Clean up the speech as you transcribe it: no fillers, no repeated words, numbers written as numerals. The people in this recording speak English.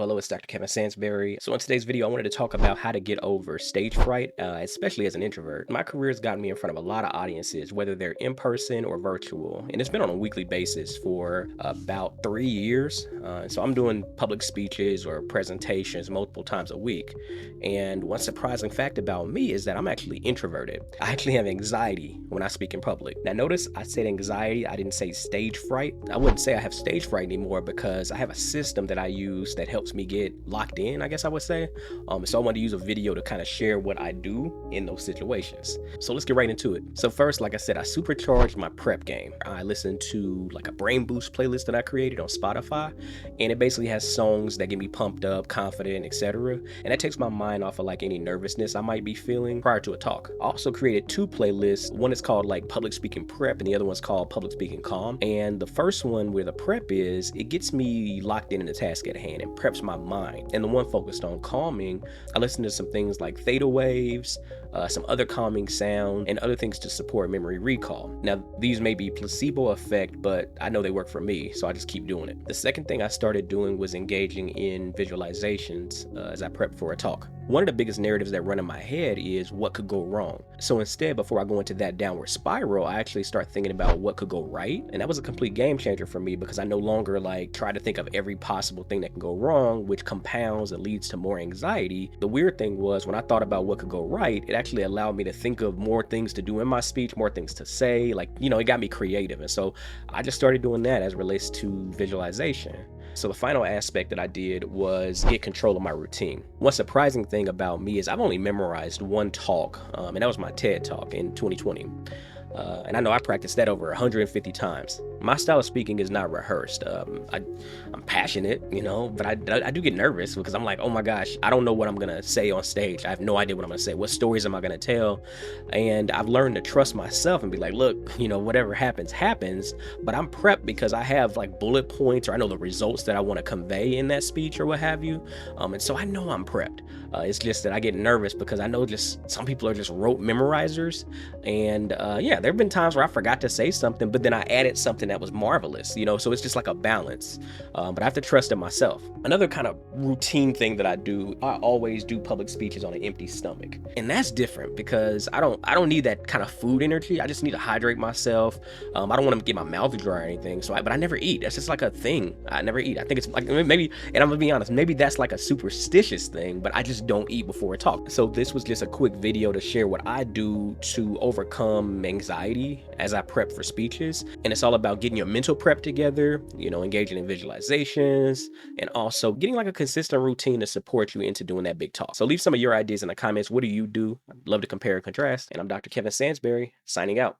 Hello, it's Dr. Kevin Sansberry. So in today's video, I wanted to talk about how to get over stage fright, especially as an introvert. My career has gotten me in front of a lot of audiences, whether they're in person or virtual, and it's been on a weekly basis for about 3 years. So I'm doing public speeches or presentations multiple times a week. And one surprising fact about me is that I'm actually introverted. I actually have anxiety when I speak in public. Now notice I said anxiety, I didn't say stage fright. I wouldn't say I have stage fright anymore because I have a system that I use that helps me get locked in, I guess I would say. So I wanted to use a video to kind of share what I do in those situations. So let's get right into it. So first, like I said, I supercharged my prep game. I listened to like a brain boost playlist that I created on Spotify, and it basically has songs that get me pumped up, confident, etc. And that takes my mind off of like any nervousness I might be feeling prior to a talk. I also created two playlists. One is called like public speaking prep, and the other one's called public speaking calm. And the first one, where the prep is, it gets me locked in the task at hand and preps my mind. And the one focused on calming, I listen to some things like theta waves, some other calming sound, and other things to support memory recall. Now, these may be placebo effect, but I know they work for me, so I just keep doing it. The second thing I started doing was engaging in visualizations as I prep for a talk. One of the biggest narratives that run in my head is what could go wrong. So instead, before I go into that downward spiral, I actually start thinking about what could go right. And that was a complete game changer for me because I no longer like try to think of every possible thing that can go wrong, which compounds and leads to more anxiety. The weird thing was when I thought about what could go right, it actually allowed me to think of more things to do in my speech, more things to say. Like, it got me creative. And so I just started doing that as it relates to visualization. So the final aspect that I did was get control of my routine. One surprising thing about me is I've only memorized one talk, and that was my TED talk in 2020. And I know I practiced that over 150 times. My style of speaking is not rehearsed. I'm passionate, but I do get nervous because I'm like, oh my gosh, I don't know what I'm gonna say on stage. I have no idea what I'm gonna say. What stories am I gonna tell? And I've learned to trust myself and be like, look, whatever happens, happens. But I'm prepped because I have like bullet points, or I know the results that I want to convey in that speech or what have you. And so I know I'm prepped. It's just that I get nervous because I know just some people are just rote memorizers. And yeah, there have been times where I forgot to say something, but then I added something that was marvelous, so it's just like a balance. But I have to trust in myself. Another kind of routine thing that I do, I always do public speeches on an empty stomach. And that's different because I don't need that kind of food energy. I just need to hydrate myself. I don't want to get my mouth dry or anything. But I never eat. That's just like a thing. I never eat. I think it's like maybe, and I'm gonna be honest, maybe that's like a superstitious thing, but I just don't eat before a talk. So this was just a quick video to share what I do to overcome anxiety as I prep for speeches. And it's all about getting your mental prep together, engaging in visualizations, and also getting like a consistent routine to support you into doing that big talk. So leave some of your ideas in the comments. What do you do? I'd love to compare and contrast. And I'm Dr. Kevin Sansberry, signing out.